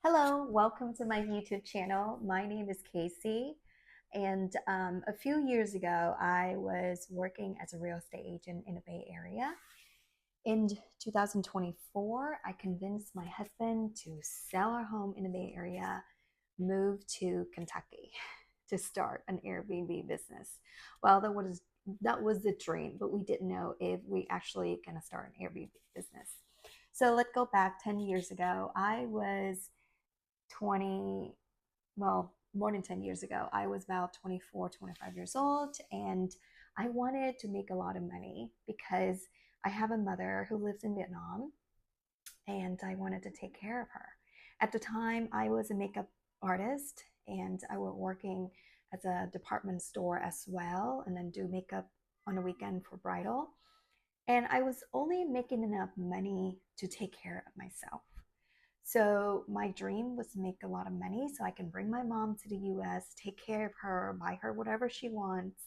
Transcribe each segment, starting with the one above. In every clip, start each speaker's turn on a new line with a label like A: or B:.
A: Hello, welcome to my YouTube channel. My name is Casey, and a few years ago, I was working as a real estate agent in the Bay Area. In 2024, I convinced my husband to sell our home in the Bay Area, move to Kentucky to start an Airbnb business. Well, that was the dream, but we didn't know if we actually gonna start an Airbnb business. So let's go back 10 years ago. I was 20, well, more than 10 years ago. I was about 24, 25 years old, and I wanted to make a lot of money because I have a mother who lives in Vietnam, and I wanted to take care of her. At the time, I was a makeup artist, and I was working as a department store as well, and then do makeup on the weekend for bridal. And I was only making enough money to take care of myself. So my dream was to make a lot of money so I can bring my mom to the US, take care of her, buy her whatever she wants.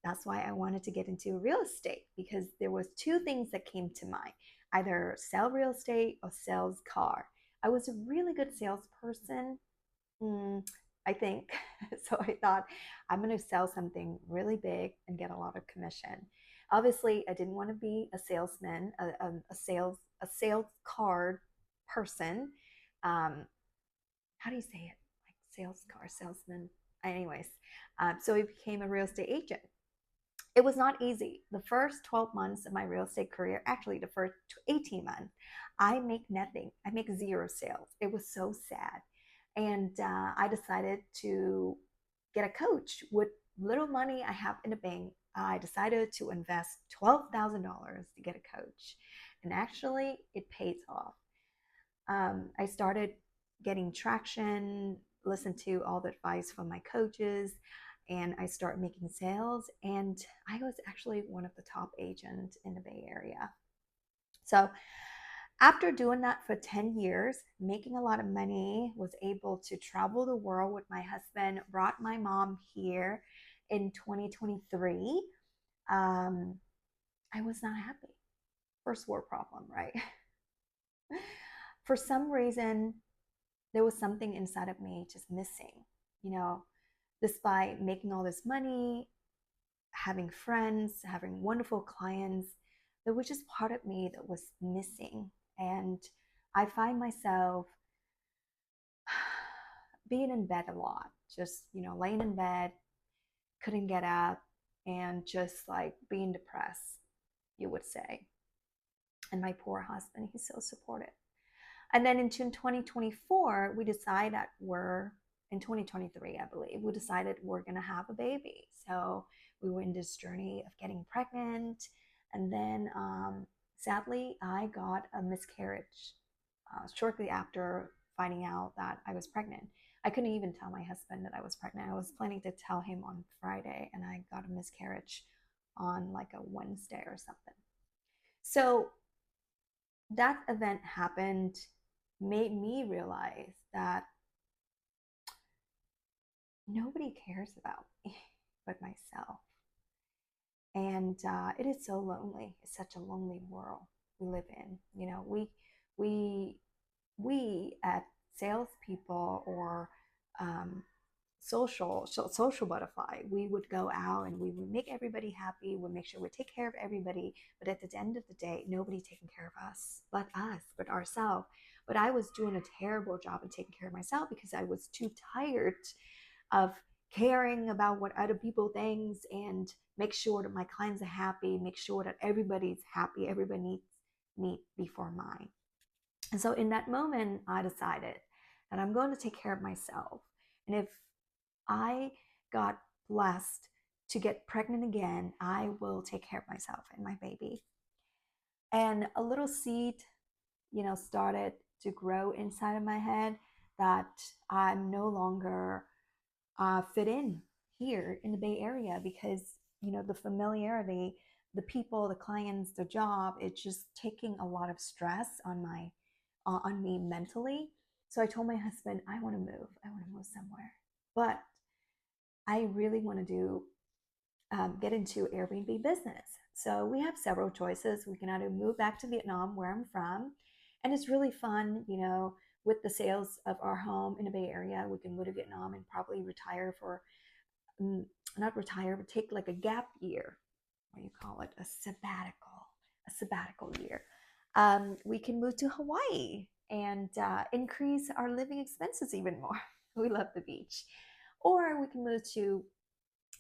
A: That's why I wanted to get into real estate because there was two things that came to mind. Either sell real estate or sell car. I was a really good salesperson, I think. So I thought I'm going to sell something really big and get a lot of commission. Obviously, I didn't want to be a salesman, a sales card person. Um, how do you say it? Like sales car salesman. Anyways, so I became a real estate agent. It was not easy. The first 12 months of my real estate career, actually the first 18 months, I make nothing. I make zero sales. It was so sad. And I decided to get a coach with little money I have in the bank. I decided to invest $12,000 to get a coach. And actually, it pays off. I started getting traction, listened to all the advice from my coaches, and I started making sales. And I was actually one of the top agents in the Bay Area. So after doing that for 10 years, making a lot of money, was able to travel the world with my husband, brought my mom here in 2023. Um, I was not happy. First world problem, right? For some reason, there was something inside of me just missing. You know, despite making all this money, having friends, having wonderful clients, there was just part of me that was missing. And I find myself being in bed a lot, just, laying in bed, couldn't get up, and just like being depressed, you would say. And my poor husband, he's so supportive. And then in June 2024, we decided that in 2023, I believe, we decided we're going to have a baby. So we were in this journey of getting pregnant. And then sadly, I got a miscarriage shortly after finding out that I was pregnant. I couldn't even tell my husband that I was pregnant. I was planning to tell him on Friday, and I got a miscarriage on like a Wednesday or something. So that event happened, made me realize that nobody cares about me but myself. And it is so lonely. It's such a lonely world we live in. We we at salespeople or um, social butterfly, we would go out and we would make everybody happy. We make sure we take care of everybody, but at the end of the day, nobody taking care of us, but ourselves. But I was doing a terrible job of taking care of myself because I was too tired of caring about what other people think and make sure that my clients are happy, make sure that everybody's happy, everybody needs me before mine. And so in that moment, I decided that I'm going to take care of myself. And if I got blessed to get pregnant again, I will take care of myself and my baby. And a little seed, started to grow inside of my head that I'm no longer fit in here in the Bay Area because, the familiarity, the people, the clients, the job, it's just taking a lot of stress on me mentally. So I told my husband, I want to move. I want to move somewhere. But I really want to get into Airbnb business. So we have several choices. We can either move back to Vietnam, where I'm from, and it's really fun. with the sales of our home in the Bay Area, we can move to Vietnam and probably retire for, mm, not retire, but take like a gap year. What do you call it? A sabbatical year. We can move to Hawaii and increase our living expenses even more. We love the beach. Or we can move to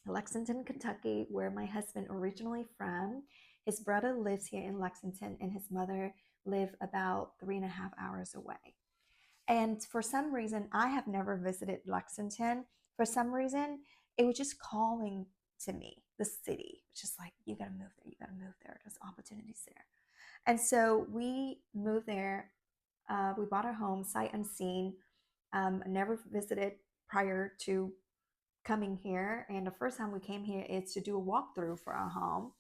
A: Lexington, Kentucky, where my husband originally from. His brother lives here in Lexington, and his mother live about 3.5 hours away. And for some reason, I have never visited Lexington. For some reason, it was just calling to me, the city. It's just like, you gotta move there, you gotta move there. There's opportunities there. And so we moved there. We bought our home sight unseen. Never visited prior to coming here. And the first time we came here is to do a walkthrough for our home.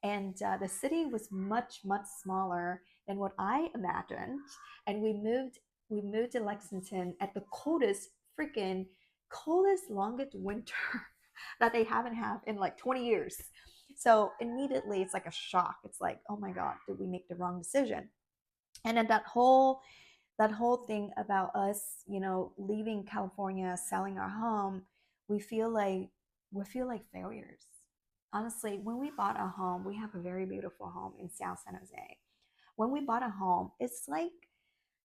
A: And the city was much, much smaller than what I imagined. And we moved to Lexington at the coldest, longest winter that they haven't had in like 20 years. So immediately it's like a shock. It's like, oh my God, did we make the wrong decision? And then that whole thing about us, leaving California, selling our home, we feel like failures. Honestly, when we bought a home, we have a very beautiful home in South San Jose. When we bought a home, it's like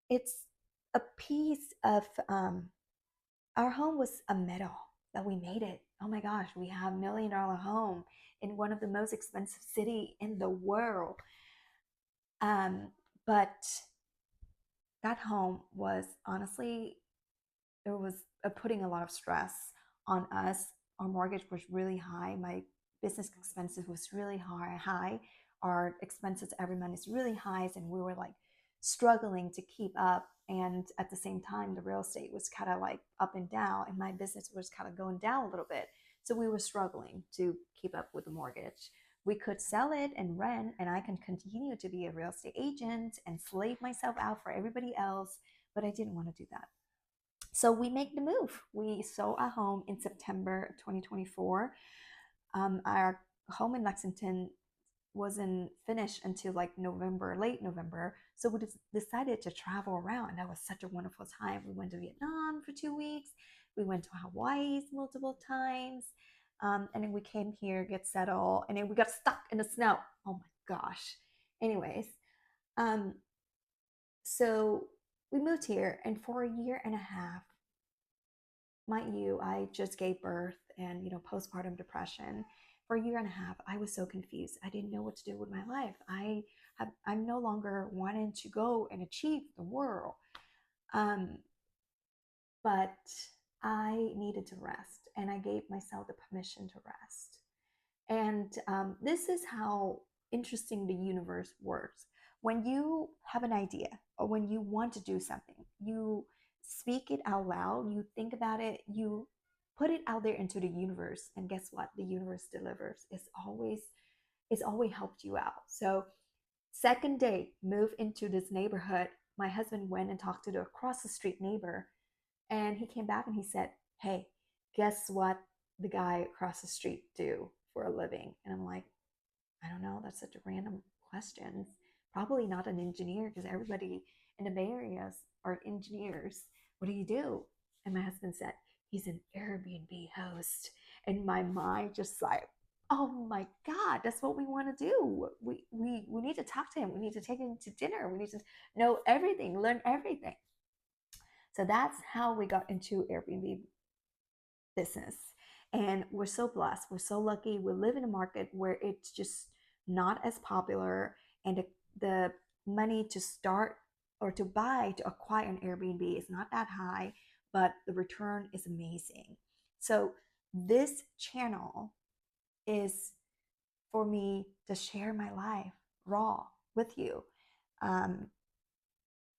A: it's a piece of our home was a medal that we made it. Oh my gosh, we have $1 million home in one of the most expensive city in the world. But that home was honestly, it was putting a lot of stress on us. Our mortgage was really high. My business expenses was really high. Our expenses every month is really high, and we were like struggling to keep up. And at the same time, the real estate was kind of like up and down, and my business was kind of going down a little bit. So we were struggling to keep up with the mortgage. We could sell it and rent, and I can continue to be a real estate agent and slave myself out for everybody else, but I didn't want to do that. So we make the move. We sold our home in September 2024. Our home in Lexington wasn't finished until like November, late November. So we decided to travel around. And that was such a wonderful time. We went to Vietnam for 2 weeks. We went to Hawaii multiple times. And then we came here, get settled, and then we got stuck in the snow. Oh my gosh. Anyways, um, so we moved here, and for a year and a half, mind you, I just gave birth and, postpartum depression. For a year and a half, I was so confused. I didn't know what to do with my life. I'm no longer wanting to go and achieve the world. Um, but I needed to rest, and I gave myself the permission to rest. And this is how interesting the universe works. When you have an idea or when you want to do something, you speak it out loud, you think about it, you put it out there into the universe, and guess what? The universe delivers. It's always helped you out. So second day, move into this neighborhood. My husband went and talked to the across the street neighbor, and he came back and he said, "Hey, guess what the guy across the street do for a living?" And I'm like, "I don't know. That's such a random question. Probably not an engineer, because everybody in the Bay Area are engineers. What do you do?" And my husband said, "He's an Airbnb host." And my mind just like, oh my God, that's what we want to do. We need to talk to him. We need to take him to dinner. We need to know everything, learn everything. So that's how we got into Airbnb business. And we're so blessed. We're so lucky. We live in a market where it's just not as popular, and the money to start or to buy, to acquire an Airbnb is not that high, but the return is amazing. So this channel is for me to share my life raw with you. Um,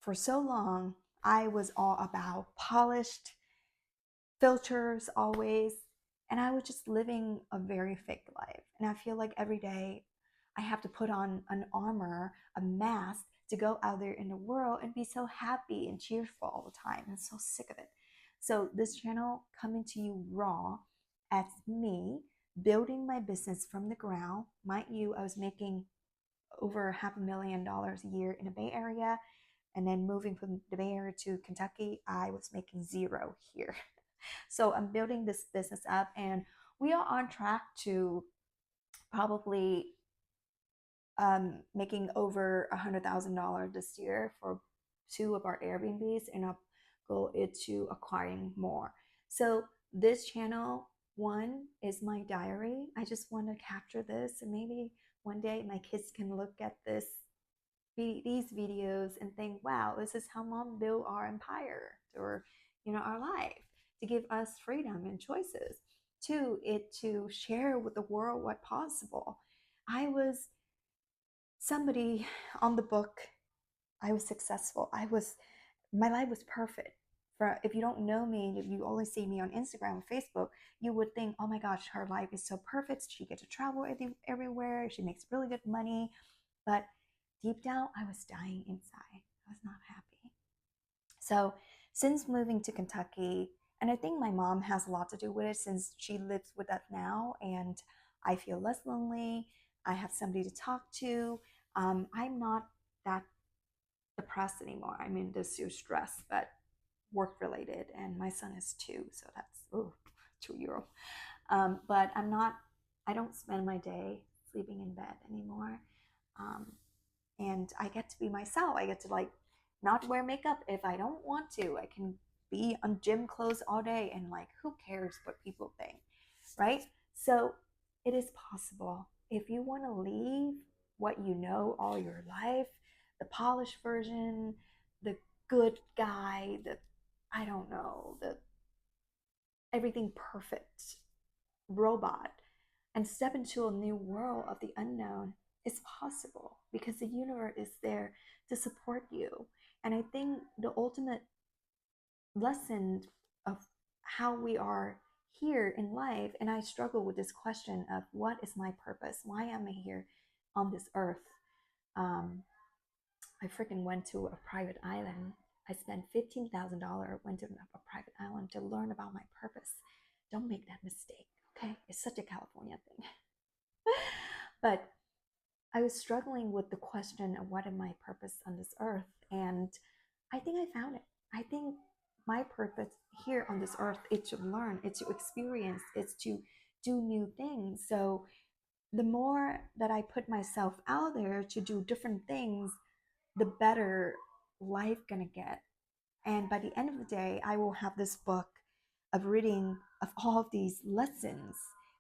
A: for so long, I was all about polished filters always, and I was just living a very fake life. And I feel like every day I have to put on an armor, a mask, to go out there in the world and be so happy and cheerful all the time. I'm so sick of it. So this channel coming to you raw as me building my business from the ground. Mind you, I was making over $500,000 a year in the Bay Area, And then moving from the Bay Area to Kentucky, I was making zero here. So I'm building this business up, and we are on track to probably making over $100,000 this year for two of our Airbnbs, and our goal is to acquiring more. So this channel, one, is my diary. I just want to capture this, and maybe one day my kids can look at these videos and think, wow, this is how mom built our empire, or our life, to give us freedom and choices. Two, it to share with the world what possible. I was somebody on the book. I was successful. My life was perfect. For if you don't know me, if you only see me on Instagram or Facebook, you would think, oh my gosh, her life is so perfect. She gets to travel everywhere. She makes really good money. But deep down, I was dying inside. I was not happy. So since moving to Kentucky, and I think my mom has a lot to do with it since she lives with us now, and I feel less lonely. I have somebody to talk to. I'm not that depressed anymore. I'm in this stress, but work related, and my son is two, so that's 2 year old. But I'm not. I don't spend my day sleeping in bed anymore. Um, and I get to be myself. I get to like not wear makeup if I don't want to. I can be on gym clothes all day, and like who cares what people think, right? So it is possible. If you want to leave what you know all your life, the polished version, the good guy, the I don't know, the everything perfect robot, and step into a new world of the unknown, is possible because the universe is there to support you. And I think the ultimate lesson of how we are here in life, and I struggle with this question of what is my purpose? Why am I here on this earth? Um, I freaking went to a private island. I spent $15,000, went to a private island to learn about my purpose. Don't make that mistake, okay? It's such a California thing. But I was struggling with the question of what is my purpose on this earth, and I think I found it. I think my purpose here on this earth is to learn, it's to experience, it's to do new things. So the more that I put myself out there to do different things, the better life gonna get. And by the end of the day, I will have this book of reading of all of these lessons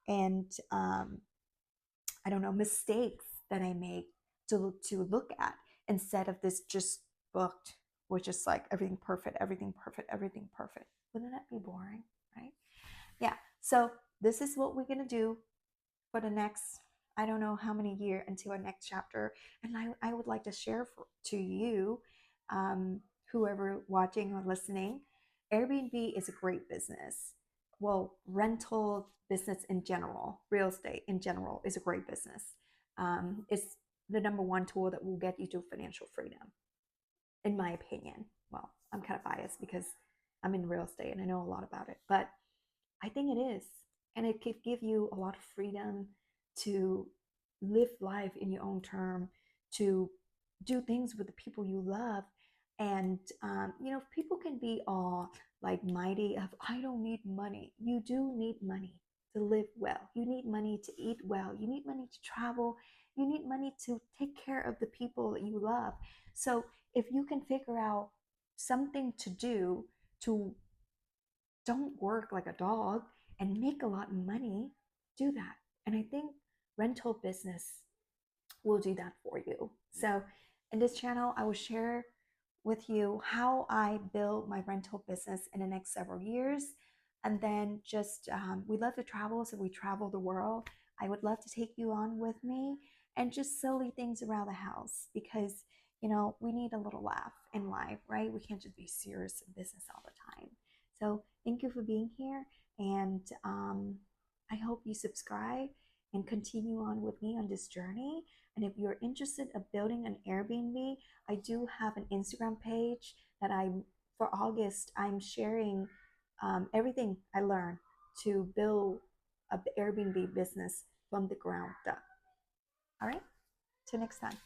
A: and I don't know, mistakes that I make to look at, instead of this just booked, which is like everything perfect, everything perfect, everything perfect. Wouldn't that be boring, right? Yeah. So this is what we're gonna do for the next, I don't know how many years until our next chapter. And I would like to share to you, whoever watching or listening, Airbnb is a great business. Well, rental business in general, real estate in general, is a great business. It's the number one tool that will get you to financial freedom, in my opinion. Well, I'm kind of biased because I'm in real estate and I know a lot about it, but I think it is. And it could give you a lot of freedom to live life in your own term, to do things with the people you love. And, people can be all like mighty of, I don't need money. You do need money to live well. You need money to eat well. You need money to travel. You need money to take care of the people that you love. So if you can figure out something to do to don't work like a dog and make a lot of money, do that. And I think rental business will do that for you. So in this channel, I will share with you how I build my rental business in the next several years. And then just, we love to travel, so we travel the world. I would love to take you on with me, and just silly things around the house, because, we need a little laugh in life, right? We can't just be serious in business all the time. So thank you for being here. And I hope you subscribe and continue on with me on this journey. And if you're interested in building an Airbnb, I do have an Instagram page that for August, I'm sharing everything I learned to build an Airbnb business from the ground up. All right, till next time.